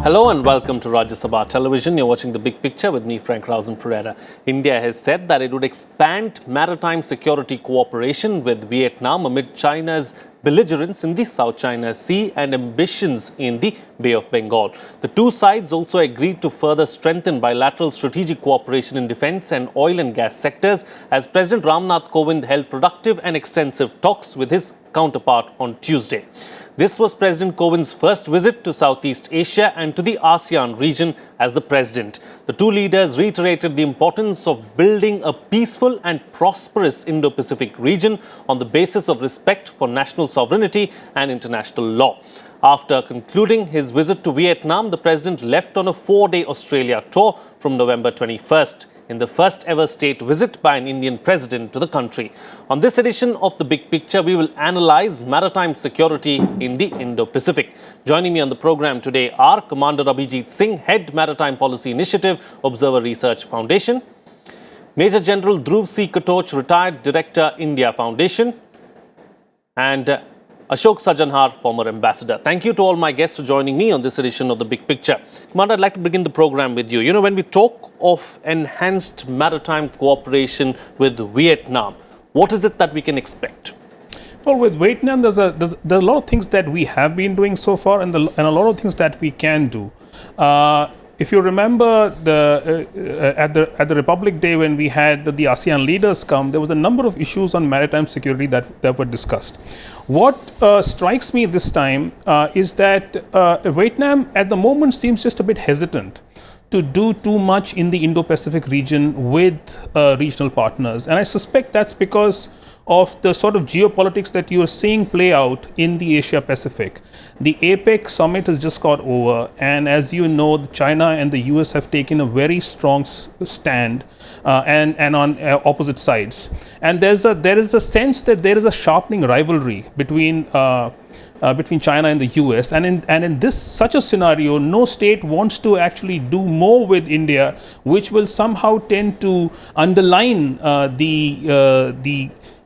Hello and welcome to Rajya Sabha Television. You're watching The Big Picture with me, Frank Rausen Pereira. India has said that it would expand maritime security cooperation with Vietnam amid China's belligerence in the South China Sea and ambitions in the Bay of Bengal. The two sides also agreed to further strengthen bilateral strategic cooperation in defense and oil and gas sectors as President Ram Nath Kovind held productive and extensive talks with his counterpart on Tuesday. This was President Kovind's first visit to Southeast Asia and to the Asean region as the president. The two leaders reiterated the importance of building a peaceful and prosperous Indo-Pacific region on the basis of respect for national sovereignty and international law. After concluding his visit to Vietnam, the president left on a 4-day Australia tour from November 21st. In the first ever state visit by an Indian president to the country. On this edition of The Big Picture, we will analyze maritime security in the Indo-Pacific. Joining me on the program today are Commander Abhijit Singh, Head Maritime Policy Initiative, Observer Research Foundation, Major General Dhruv C. Katoch, Retired Director, India Foundation, and Ashok Sajanhar, former ambassador. Thank you to all my guests for joining me on this edition of The Big Picture. Commander, I'd like to begin the program with you. You know, when we talk of enhanced maritime cooperation with Vietnam, what is it that we can expect? Well, with Vietnam, there's a lot of things that we have been doing so far and a lot of things that we can do. If you remember at the Republic Day when we had the ASEAN leaders come, there was a number of issues on maritime security that were discussed. What strikes me this time is that Vietnam at the moment seems just a bit hesitant to do too much in the Indo-Pacific region with regional partners. And I suspect that's because of the sort of geopolitics that you are seeing play out in the Asia-Pacific. The APEC summit has just got over, and as you know, China and the US have taken a very strong stand and on opposite sides. And there is a sense that there is a sharpening rivalry between China and the US, and in this such a scenario, no state wants to actually do more with India, which will somehow tend to underline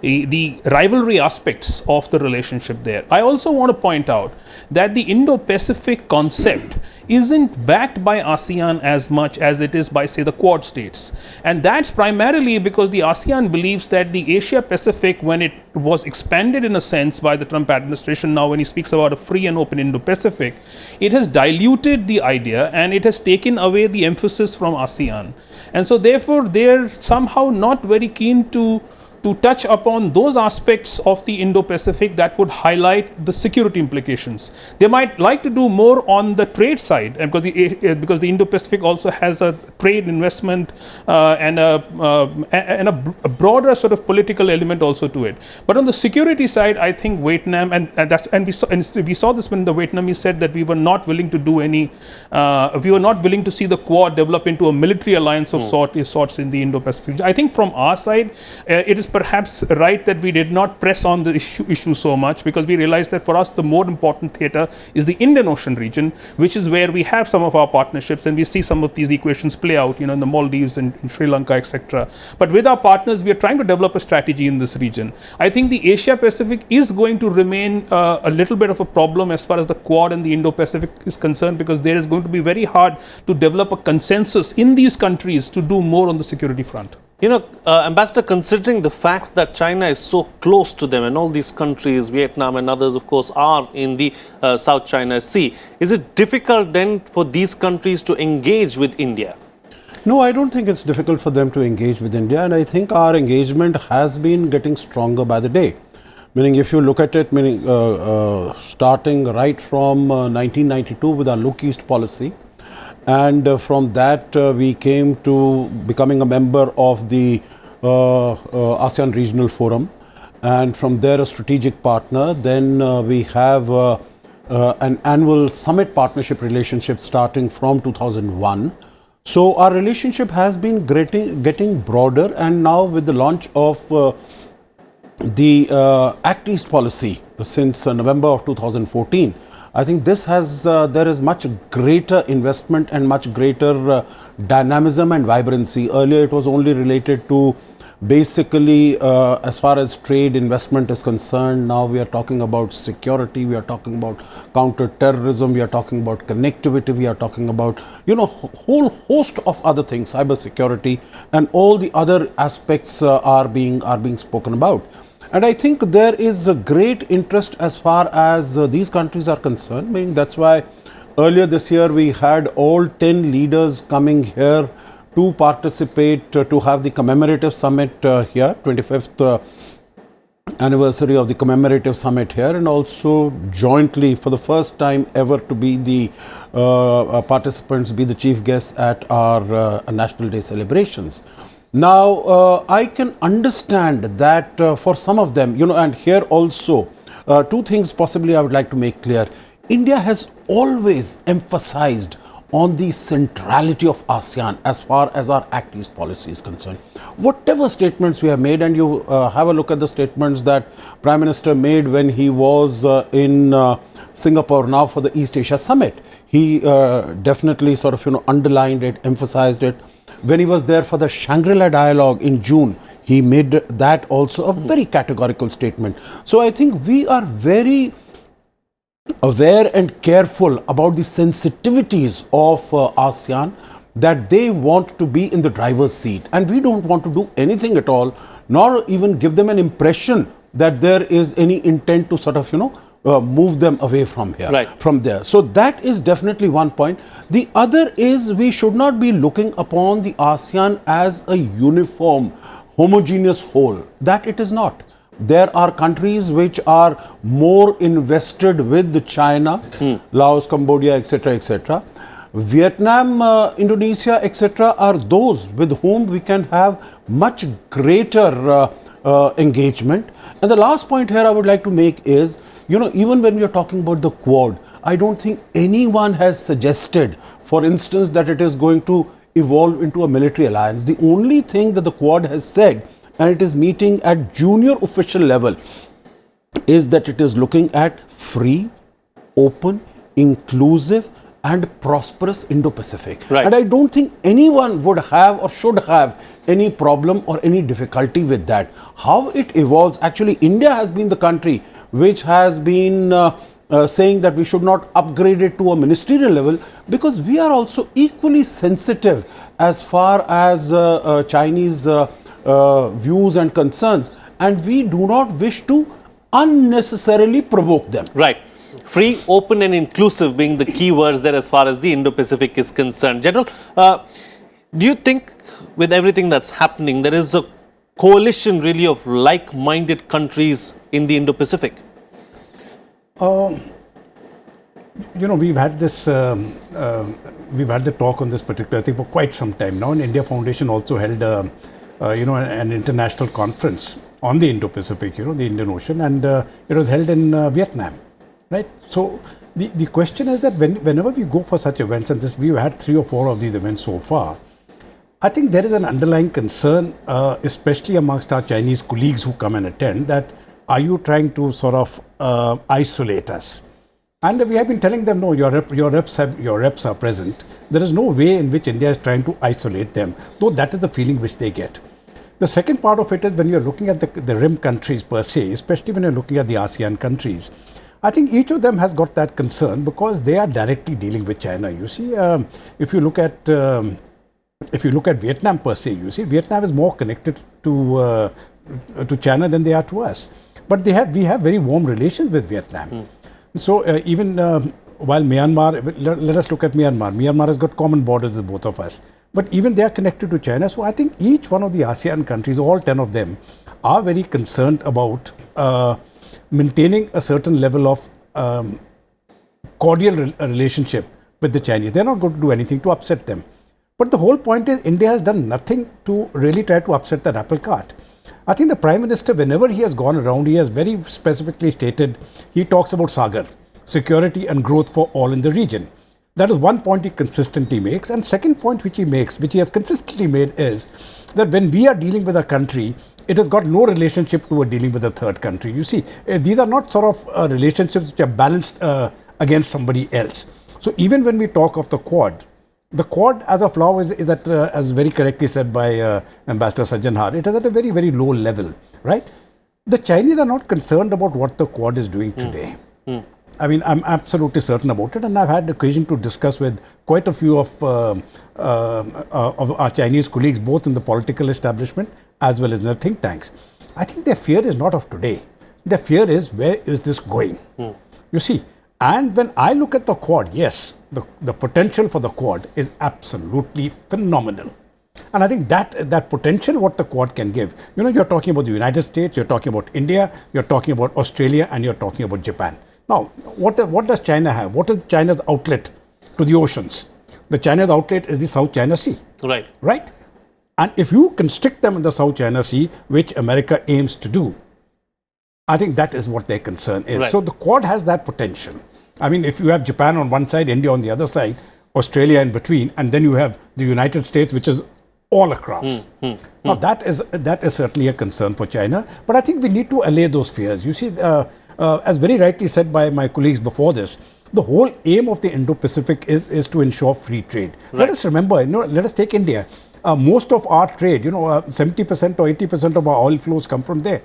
the rivalry aspects of the relationship there. I also want to point out that the Indo-Pacific concept isn't backed by ASEAN as much as it is by, say, the Quad states. And that's primarily because the ASEAN believes that the Asia-Pacific, when it was expanded in a sense by the Trump administration, now when he speaks about a free and open Indo-Pacific, it has diluted the idea and it has taken away the emphasis from ASEAN. And so therefore, they're somehow not very keen to touch upon those aspects of the Indo-Pacific that would highlight the security implications. They might like to do more on the trade side, because the Indo-Pacific also has a trade investment and a broader sort of political element also to it. But on the security side, I think Vietnam, and we saw this when the Vietnamese said that we were not willing to do any, we were not willing to see the Quad develop into a military alliance of sorts in the Indo-Pacific. I think from our side, it is perhaps right that we did not press on the issue so much, because we realized that for us the more important theater is the Indian Ocean region, which is where we have some of our partnerships, and we see some of these equations play out, in the Maldives and in Sri Lanka, etc. But with our partners, we are trying to develop a strategy in this region. I think the Asia-Pacific is going to remain a little bit of a problem as far as the Quad and the Indo-Pacific is concerned, because there is going to be very hard to develop a consensus in these countries to do more on the security front. Ambassador, considering the fact that China is so close to them, and all these countries, Vietnam and others, of course, are in the South China Sea, is it difficult then for these countries to engage with India? No, I don't think it's difficult for them to engage with India, and I think our engagement has been getting stronger by the day. Meaning, if you look at it, starting right from 1992 with our Look East policy, and from that we came to becoming a member of the ASEAN Regional Forum, and from there a strategic partner. Then we have an annual summit partnership relationship starting from 2001. So our relationship has been getting broader, and now with the launch of the Act East policy since November of 2014, I think this has there is much greater investment and much greater dynamism and vibrancy. Earlier it was only related to Basically, as far as trade investment is concerned, now we are talking about security, we are talking about counter-terrorism, we are talking about connectivity, we are talking about, whole host of other things, cyber security, and all the other aspects are being spoken about. And I think there is a great interest as far as these countries are concerned. I mean, that's why earlier this year we had all 10 leaders coming here to participate, to have the commemorative summit here, 25th anniversary of the commemorative summit here, and also jointly for the first time ever to be the participants, be the chief guests at our National Day celebrations. Now, I can understand that for some of them, and here also, two things possibly I would like to make clear. India has always emphasized on the centrality of ASEAN as far as our Act East policy is concerned. Whatever statements we have made, and you have a look at the statements that Prime Minister made when he was in Singapore now for the East Asia Summit. He definitely sort of, underlined it, emphasized it. When he was there for the Shangri-La dialogue in June, he made that also a very categorical statement. So I think we are very aware and careful about the sensitivities of ASEAN, that they want to be in the driver's seat, and we don't want to do anything at all, nor even give them an impression that there is any intent to sort of, move them away from here, from there. So that is definitely one point. The other is we should not be looking upon the ASEAN as a uniform, homogeneous whole. That it is not. There are countries which are more invested with China, Laos, Cambodia, etc., etc. Vietnam, Indonesia, etc. are those with whom we can have much greater engagement. And the last point here I would like to make is, even when we are talking about the Quad, I don't think anyone has suggested, for instance, that it is going to evolve into a military alliance. The only thing that the Quad has said, and it is meeting at junior official level, is that it is looking at free, open, inclusive and prosperous Indo-Pacific. And I don't think anyone would have or should have any problem or any difficulty with that. How it evolves, actually India has been the country which has been saying that we should not upgrade it to a ministerial level, because we are also equally sensitive as far as Chinese views and concerns, and we do not wish to unnecessarily provoke them. Free, open and inclusive being the key words there as far as the Indo-Pacific is concerned. General, do you think with everything that's happening, there is a coalition really of like-minded countries in the Indo-Pacific? We've had this, we've had the talk on this particular thing for quite some time now, and India Foundation also held, an international conference on the Indo-Pacific, the Indian Ocean, and it was held in Vietnam, right? So the question is that whenever we go for such events, and we've had 3 or 4 of these events so far, I think there is an underlying concern, especially amongst our Chinese colleagues who come and attend, that are you trying to sort of isolate us? And we have been telling them, no, your reps are present. There is no way in which India is trying to isolate them, though that is the feeling which they get. The second part of it is when you're looking at the RIM countries per se, especially when you're looking at the ASEAN countries, I think each of them has got that concern because they are directly dealing with China. You see, if you look at Vietnam per se, you see, Vietnam is more connected to China than they are to us. But we have very warm relations with Vietnam. So even while Myanmar, let us look at Myanmar. Myanmar has got common borders with both of us. But even they are connected to China. So I think each one of the ASEAN countries, all 10 of them, are very concerned about maintaining a certain level of cordial relationship with the Chinese. They're not going to do anything to upset them. But the whole point is India has done nothing to really try to upset that apple cart. I think the Prime Minister, whenever he has gone around, he has very specifically stated, he talks about Sagar, security and growth for all in the region. That is one point he consistently makes. And second point which he makes, which he has consistently made, is that when we are dealing with a country, it has got no relationship to a dealing with a third country. You see, these are not sort of relationships which are balanced against somebody else. So even when we talk of the Quad, The Quad as of now is at, as very correctly said by Ambassador Sajjanhar, it is at a very, very low level, right? The Chinese are not concerned about what the Quad is doing today. I mean, I'm absolutely certain about it, and I've had occasion to discuss with quite a few of our Chinese colleagues, both in the political establishment as well as in the think tanks. I think their fear is not of today. Their fear is, where is this going? You see, and when I look at the Quad, yes, the potential for the Quad is absolutely phenomenal. And I think that potential, what the Quad can give, you know, you're talking about the United States, you're talking about India, you're talking about Australia, and you're talking about Japan. Now, what does China have? What is China's outlet to the oceans? The China's outlet is the South China Sea. Right. Right? And if you constrict them in the South China Sea, which America aims to do, I think that is what their concern is. Right. So the Quad has that potential. I mean, if you have Japan on one side, India on the other side, Australia in between, and then you have the United States, which is all across. Now, that is certainly a concern for China. But I think we need to allay those fears. You see, as very rightly said by my colleagues before this, the whole aim of the Indo-Pacific is to ensure free trade. Right. Let us remember, you know, let us take India. Most of our trade, you know, 70% or 80% of our oil flows come from there.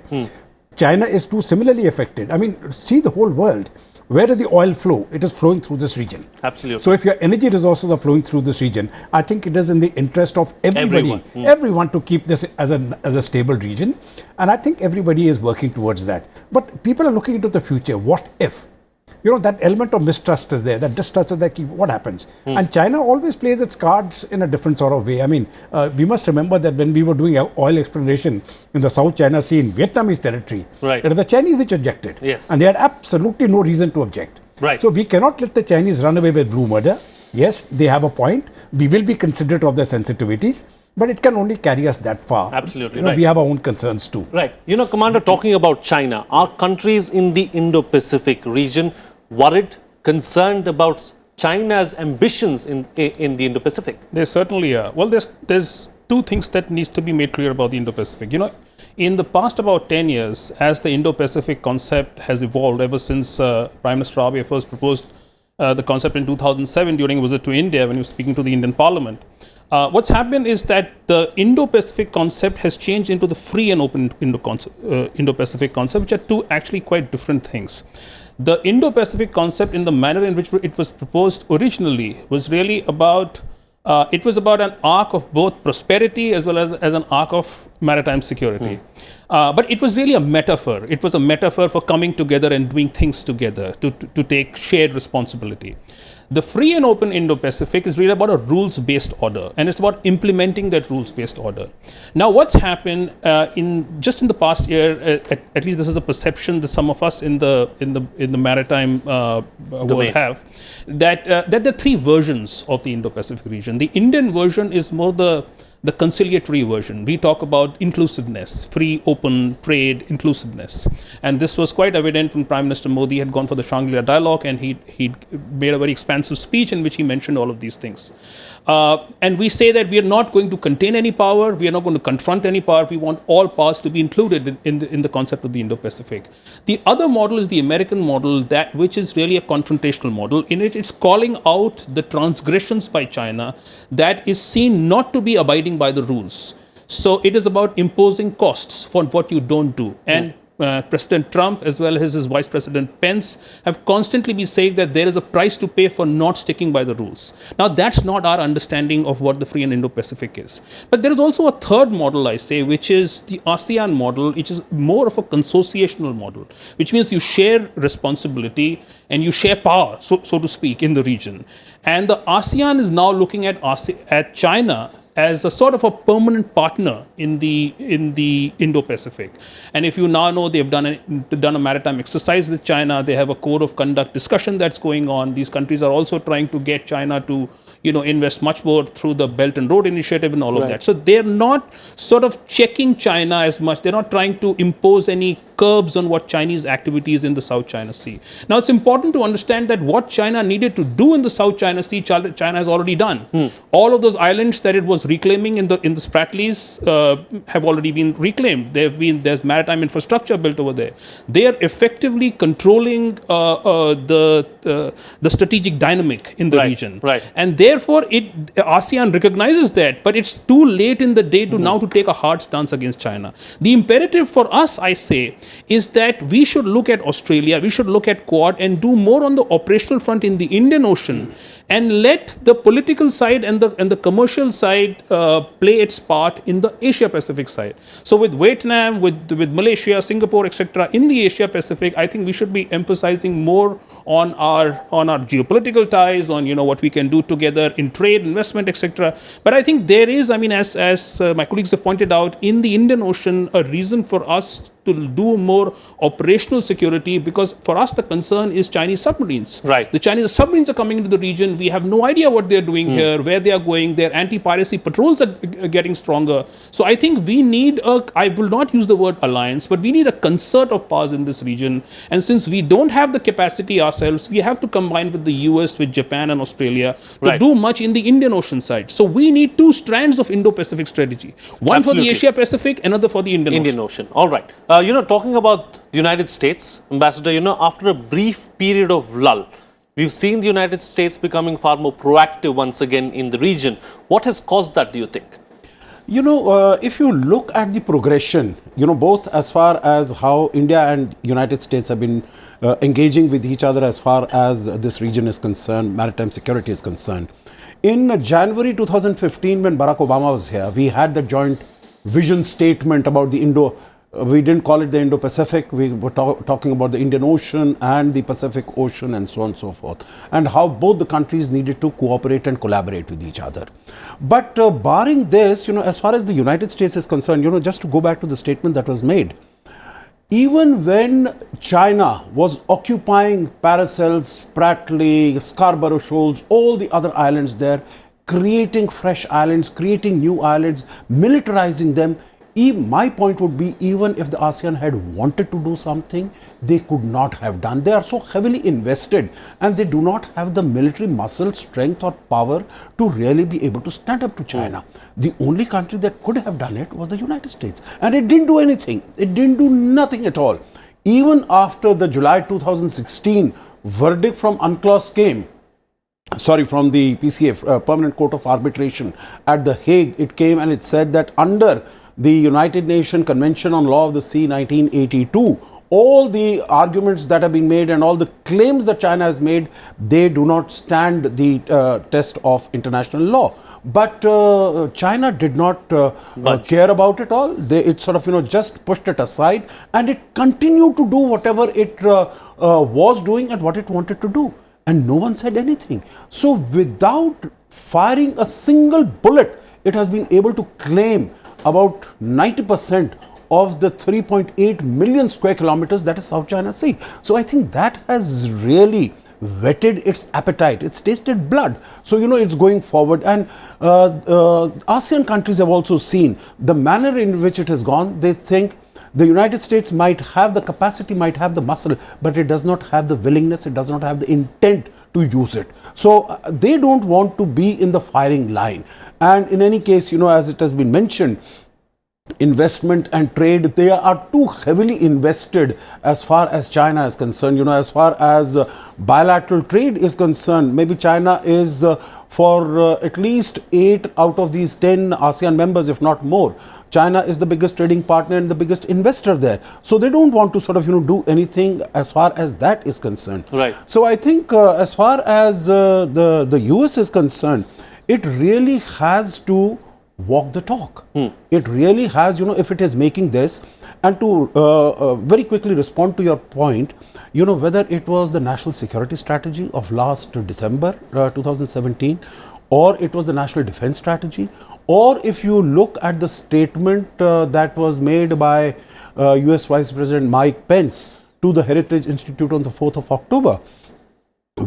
China is too similarly affected. I mean, see the whole world. Where does the oil flow? It is flowing through this region. Absolutely. So if your energy resources are flowing through this region, I think it is in the interest of everybody, everyone to keep this as a stable region. And I think everybody is working towards that. But people are looking into the future. What if? You know, that element of mistrust is there, that distrust is there, what happens? And China always plays its cards in a different sort of way. I mean, we must remember that when we were doing oil exploration in the South China Sea in Vietnamese territory, it was the Chinese which objected. Yes. And they had absolutely no reason to object. Right. So we cannot let the Chinese run away with blue murder. Yes, they have a point. We will be considerate of their sensitivities. But it can only carry us that far. Absolutely. You know, right. We have our own concerns too. Right. You know, Commander, talking about China, are countries in the Indo-Pacific region worried, concerned about China's ambitions in the Indo-Pacific? There certainly are. Well, there's two things that needs to be made clear about the Indo-Pacific. You know, in the past about 10 years, as the Indo-Pacific concept has evolved ever since Prime Minister Abe first proposed the concept in 2007 during a visit to India when he was speaking to the Indian Parliament. What's happened is that the Indo-Pacific concept has changed into the free and open Indo-Pacific concept, which are two actually quite different things. The Indo-Pacific concept, in the manner in which it was proposed originally, was really about it was about an arc of both prosperity as well as an arc of maritime security. But it was really a metaphor. It was a metaphor for coming together and doing things together to take shared responsibility. The free and open Indo-Pacific is really about a rules-based order, and it's about implementing that rules-based order. Now, what's happened in the past year, at least this is a perception that some of us in the maritime world have, that there are three versions of the Indo-Pacific region. The Indian version is more the conciliatory version. We talk about inclusiveness, free, open trade, inclusiveness. And this was quite evident when Prime Minister Modi had gone for the Shangri-La dialogue, and he made a very expansive speech in which he mentioned all of these things. And we say that we are not going to contain any power, we are not going to confront any power, we want all powers to be included in the concept of the Indo-Pacific. The other model is the American model, which is really a confrontational model. In it, it's calling out the transgressions by China that is seen not to be abiding by the rules. So it is about imposing costs for what you don't do. And President Trump as well as his Vice President Pence have constantly been saying that there is a price to pay for not sticking by the rules. Now, that's not our understanding of what the free and Indo-Pacific is. But there is also a third model, I say, which is the ASEAN model, which is more of a consociational model, which means you share responsibility and you share power, so to speak, in the region. And the ASEAN is now looking at China as a sort of a permanent partner in the Indo-Pacific. And if you now know, they've done a maritime exercise with China. They have a code of conduct discussion that's going on. These countries are also trying to get China to invest much more through the Belt and Road Initiative and all of that. So they're not sort of checking China as much. They're not trying to impose any curbs on what Chinese activities in the South China Sea. Now, it's important to understand that what China needed to do in the South China Sea, China has already done. All of those islands that it was reclaiming in the Spratlys have already been reclaimed. There's maritime infrastructure built over there. They are effectively controlling the strategic dynamic in the region. And their therefore, ASEAN recognizes that, but it's too late in the day to now to take a hard stance against China. The imperative for us, I say, is that we should look at Australia, we should look at Quad and do more on the operational front in the Indian Ocean, and let the political side and the commercial side play its part in the Asia Pacific side. So with Vietnam, with Malaysia, Singapore, etc., in the Asia Pacific, I think we should be emphasizing more on our geopolitical ties, on what we can do together in trade, investment, etc. But I think there is, as my colleagues have pointed out, in the Indian Ocean, a reason for us to do more operational security, because for us the concern is Chinese submarines. Right. The Chinese submarines are coming into the region. We have no idea what they're doing here, where they are going. Their anti-piracy patrols are getting stronger. So I think we need I will not use the word alliance, but we need a concert of powers in this region. And since we don't have the capacity ourselves, we have to combine with the US, with Japan and Australia to do much in the Indian Ocean side. So we need two strands of Indo-Pacific strategy. One for the Asia Pacific, another for the Indian Ocean. All right. Talking about the United States, Ambassador, after a brief period of lull, we've seen the United States becoming far more proactive once again in the region. What has caused that, do you think? If you look at the progression, both as far as how India and United States have been engaging with each other as far as this region is concerned, maritime security is concerned. In January 2015, when Barack Obama was here, we had the joint vision statement about the we didn't call it the Indo-Pacific, we were talking about the Indian Ocean and the Pacific Ocean and so on and so forth, and how both the countries needed to cooperate and collaborate with each other. But barring this, as far as the United States is concerned, just to go back to the statement that was made, even when China was occupying Paracels, Spratly, Scarborough Shoals, all the other islands there, creating fresh islands, creating new islands, militarizing them, my point would be, even if the ASEAN had wanted to do something, they could not have done. They are so heavily invested and they do not have the military muscle, strength or power to really be able to stand up to China. The only country that could have done it was the United States, and it didn't do anything. It didn't do nothing at all. Even after the July 2016 verdict from UNCLOS came, from the PCA, Permanent Court of Arbitration at The Hague, it came and it said that under the United Nations Convention on Law of the Sea 1982, all the arguments that have been made and all the claims that China has made, they do not stand the test of international law. But China did not care about it all. It sort of, just pushed it aside, and it continued to do whatever it was doing and what it wanted to do. And no one said anything. So without firing a single bullet, it has been able to claim about 90% of the 3.8 million square kilometers that is South China Sea. So I think that has really whetted its appetite. It's tasted blood. So, it's going forward. And ASEAN countries have also seen the manner in which it has gone. They think the United States might have the capacity, might have the muscle, but it does not have the willingness, it does not have the intent to use it. So they don't want to be in the firing line. And in any case, as it has been mentioned, investment and trade, they are too heavily invested as far as China is concerned. As far as bilateral trade is concerned, maybe China is for at least 8 out of these 10 ASEAN members, if not more. China is the biggest trading partner and the biggest investor there. So they don't want to sort of, do anything as far as that is concerned. Right. So I think as far as the US is concerned, it really has to walk the talk. It really has, if it is making this, and to very quickly respond to your point, whether it was the national security strategy of last December 2017, or it was the national defense strategy, or if you look at the statement that was made by US Vice President Mike Pence to the Heritage Institute on the 4th of October,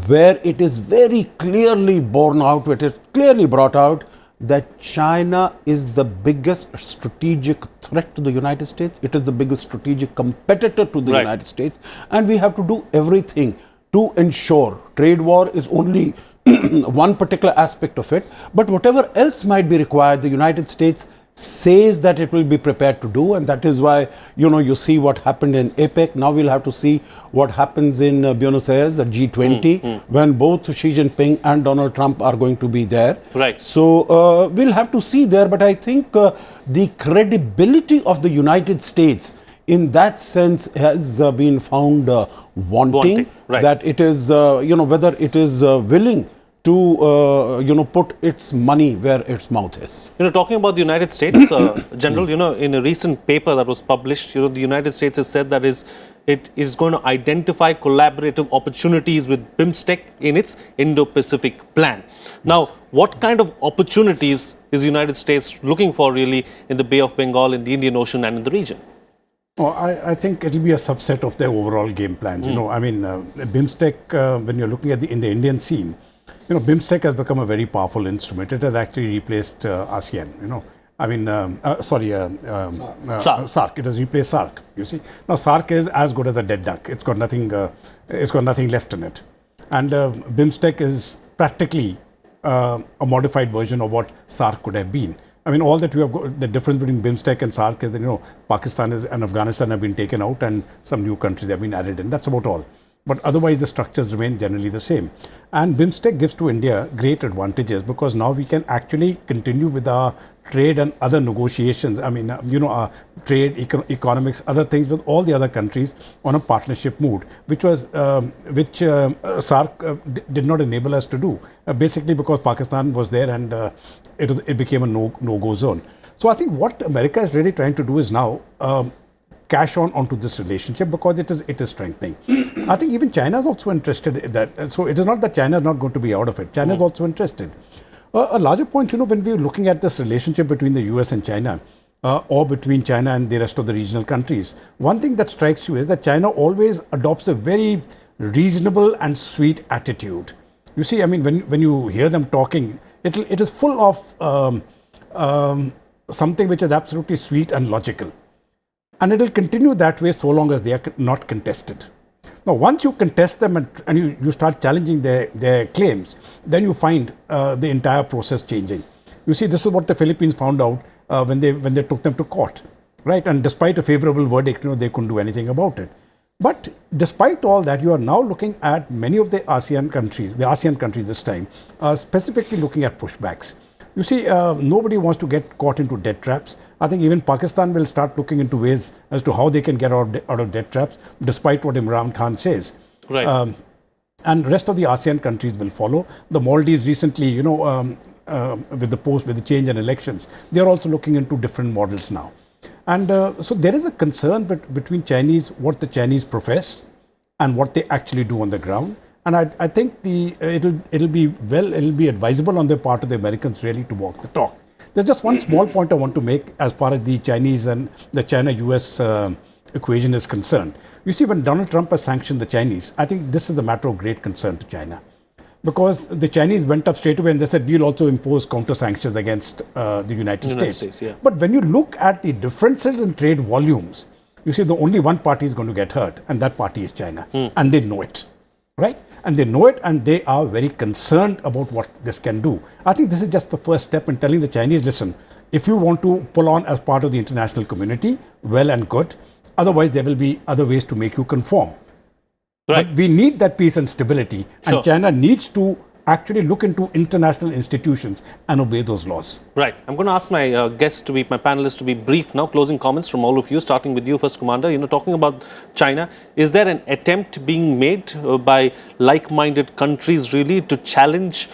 where it is very clearly borne out, it is clearly brought out that China is the biggest strategic threat to the United States. It is the biggest strategic competitor to the United States. And we have to do everything to ensure trade war is only one particular aspect of it. But whatever else might be required, the United States says that it will be prepared to do, and that is why, you see what happened in APEC. Now we'll have to see what happens in Buenos Aires at G20 when both Xi Jinping and Donald Trump are going to be there. Right. So we'll have to see there, but I think the credibility of the United States in that sense has been found wanting. Right. That it is, whether it is willing to, put its money where its mouth is. Talking about the United States, General, in a recent paper that was published, the United States has said that it is going to identify collaborative opportunities with BIMSTEC in its Indo-Pacific plan. Now, what kind of opportunities is the United States looking for really in the Bay of Bengal, in the Indian Ocean and in the region? Oh, I think it will be a subset of their overall game plan. BIMSTEC, when you're looking at in the Indian scene, BIMSTEC has become a very powerful instrument. It has actually replaced ASEAN, SARC. It has replaced SARC, you see. Now, SARC is as good as a dead duck. It's got nothing left in it. And BIMSTEC is practically a modified version of what SARC could have been. All that we have got, the difference between BIMSTEC and SARC is that, Pakistan and Afghanistan have been taken out and some new countries have been added in. That's about all. But otherwise, the structures remain generally the same. And BIMSTEC gives to India great advantages because now we can actually continue with our trade and other negotiations. Our trade, economics, other things with all the other countries on a partnership mood, which SARC did not enable us to do, basically because Pakistan was there and it became a no-go zone. So I think what America is really trying to do is now cash onto this relationship because it is strengthening. I think even China is also interested in that. So it is not that China is not going to be out of it. China is also interested. A larger point, when we're looking at this relationship between the US and China, or between China and the rest of the regional countries, one thing that strikes you is that China always adopts a very reasonable and sweet attitude. You see, when you hear them talking, it is full of something which is absolutely sweet and logical. And it will continue that way so long as they are not contested. Now, once you contest them and you start challenging their claims, then you find the entire process changing. You see, this is what the Philippines found out when they took them to court, right? And despite a favorable verdict, they couldn't do anything about it. But despite all that, you are now looking at many of the ASEAN countries this time, specifically looking at pushbacks. You see, nobody wants to get caught into debt traps. I think even Pakistan will start looking into ways as to how they can get out of debt traps, despite what Imran Khan says. Right. And rest of the ASEAN countries will follow. The Maldives recently, with the change in elections, they are also looking into different models now. And so there is a concern between what the Chinese profess and what they actually do on the ground. And I think it'll be advisable on the part of the Americans really to walk the talk. There's just one small point I want to make as far as the Chinese and the China-US equation is concerned. You see, when Donald Trump has sanctioned the Chinese, I think this is a matter of great concern to China. Because the Chinese went up straight away and they said, we'll also impose counter-sanctions against the United States. Yeah. But when you look at the differences in trade volumes, you see the only one party is going to get hurt, and that party is China. And they know it, right? And they know it, and they are very concerned about what this can do. I think this is just the first step in telling the Chinese, listen, if you want to pull on as part of the international community, well and good. Otherwise, there will be other ways to make you conform. Right. But we need that peace and stability, and China needs to actually look into international institutions and obey those laws. Right. I'm going to ask my panelists to be brief now. Closing comments from all of you, starting with you first, Commander. Talking about China, is there an attempt being made by like-minded countries really to challenge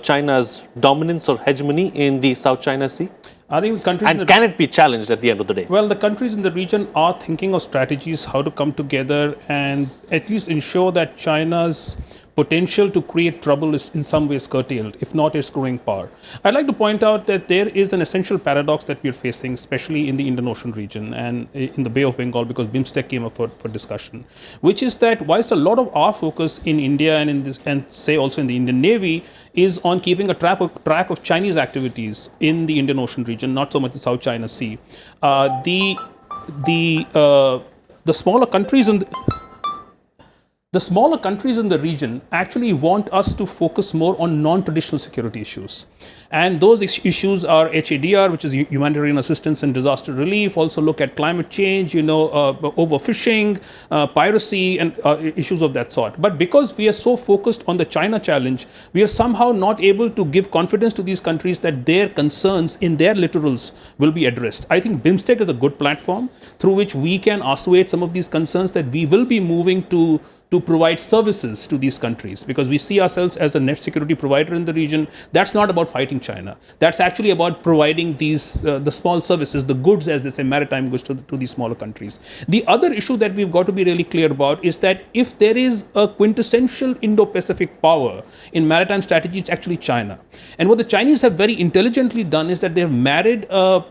China's dominance or hegemony in the South China Sea? I think the countries and can it be challenged at the end of the day? Well, the countries in the region are thinking of strategies how to come together and at least ensure that China's potential to create trouble is in some ways curtailed, if not its growing power. I'd like to point out that there is an essential paradox that we're facing, especially in the Indian Ocean region and in the Bay of Bengal, because BIMSTEC came up for discussion, which is that whilst a lot of our focus in India and say also in the Indian Navy is on keeping a track of Chinese activities in the Indian Ocean region, not so much the South China Sea, the smaller countries in the smaller countries in the region actually want us to focus more on non-traditional security issues. And those issues are HADR, which is humanitarian assistance and disaster relief, also look at climate change, overfishing, piracy, and issues of that sort. But because we are so focused on the China challenge, we are somehow not able to give confidence to these countries that their concerns in their littorals will be addressed. I think BIMSTEC is a good platform through which we can assuage some of these concerns, that we will be moving to provide services to these countries, because we see ourselves as a net security provider in the region. That's not about fighting China. That's actually about providing these the small services, the goods, as they say, maritime goods to these smaller countries. The other issue that we've got to be really clear about is that if there is a quintessential Indo-Pacific power in maritime strategy, it's actually China. And what the Chinese have very intelligently done is that they have married a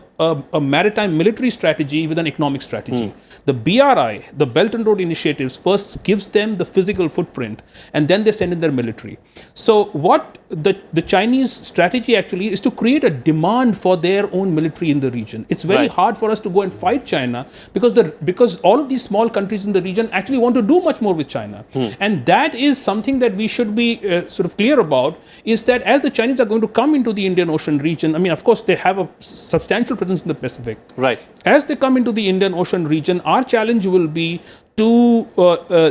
maritime military strategy with an economic strategy. The BRI, the Belt and Road Initiatives, first gives them the physical footprint, and then they send in their military. So what the Chinese strategy actually is to create a demand for their own military in the region. It's very hard for us to go and fight China, because all of these small countries in the region actually want to do much more with China. And that is something that we should be sort of clear about, is that as the Chinese are going to come into the Indian Ocean region, I mean, of course, they have a substantial presence in the Pacific. As they come into the Indian Ocean region, our challenge will be to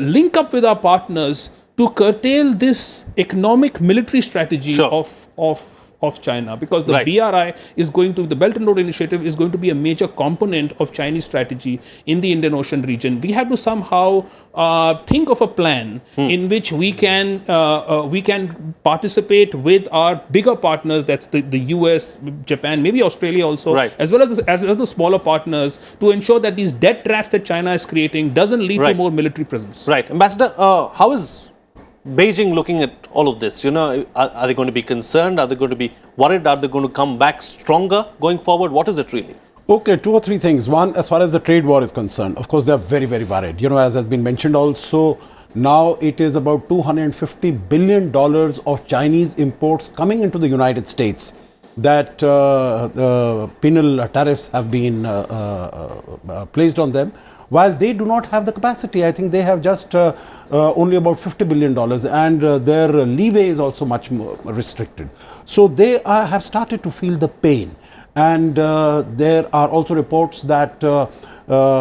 link up with our partners to curtail this economic military strategy of China, because the BRI is going to, the Belt and Road Initiative is going to be a major component of Chinese strategy in the Indian Ocean region. We have to somehow think of a plan in which we can participate with our bigger partners, that's the US, Japan, maybe Australia also, as well as the smaller partners, to ensure that these debt traps that China is creating doesn't lead to more military presence. Ambassador, how is Beijing looking at all of this? Are they going to be concerned? Are they going to be worried? Are they going to come back stronger going forward? What is it really? Okay, two or three things. One, as far as the trade war is concerned, of course, they are very, very worried. As has been mentioned also, now it is about $250 billion of Chinese imports coming into the United States that the penal tariffs have been placed on them, while they do not have the capacity. I think they have just only about $50 billion, and their leeway is also much more restricted. So they have started to feel the pain. And there are also reports that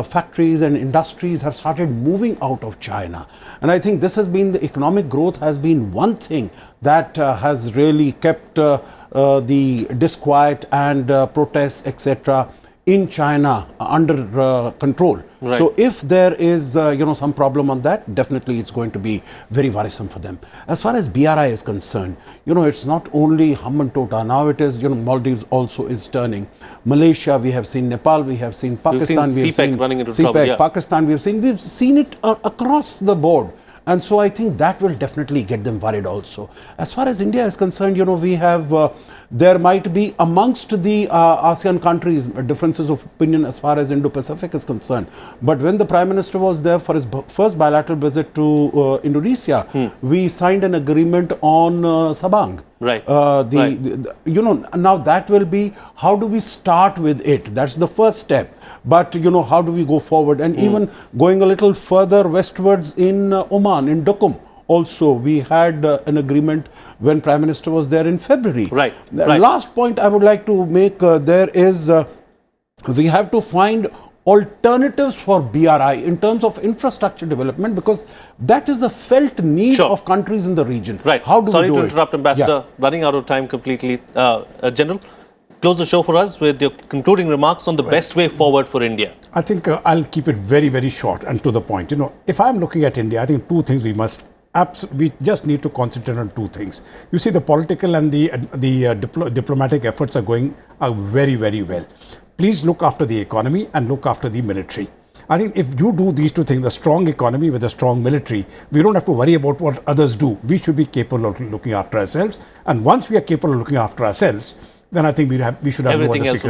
factories and industries have started moving out of China. And I think this has been, the economic growth has been one thing that has really kept the disquiet and protests, etc., in China under control. So if there is some problem on that, definitely it's going to be very worrisome for them. As far as BRI is concerned, it's not only hum and tota. Now it is, Maldives also is turning. Malaysia, we have seen Nepal, we have seen Pakistan, we have seen CPEC running into trouble. Pakistan, we've seen it across the board. And so I think that will definitely get them worried also. As far as India is concerned, we have, there might be amongst the ASEAN countries differences of opinion as far as Indo-Pacific is concerned. But when the Prime Minister was there for his first bilateral visit to Indonesia, we signed an agreement on Sabang. Now that will be, how do we start with it? That's the first step. But, how do we go forward? And even going a little further westwards in Oman, in Duqm, also we had an agreement when Prime Minister was there in February. The last point I would like to make there is we have to find alternatives for BRI in terms of infrastructure development, because that is the felt need of countries in the region. How do we do it? Sorry to interrupt, Ambassador. Running out of time completely. General, close the show for us with your concluding remarks on the best way forward for India. I think I'll keep it very, very short and to the point. If I'm looking at India, I think two things we just need to concentrate on two things. You see, the political and the diplomatic efforts are going very, very well. Please look after the economy and look after the military. I think if you do these two things, the strong economy with a strong military, we don't have to worry about what others do. We should be capable of looking after ourselves. And once we are capable of looking after ourselves, then I think we should have everything else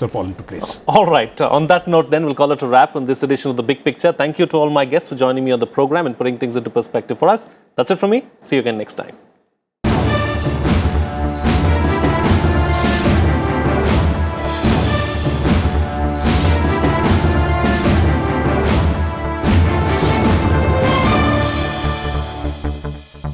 will fall into place. All right. On that note, then, we'll call it a wrap on this edition of The Big Picture. Thank you to all my guests for joining me on the program and putting things into perspective for us. That's it from me. See you again next time.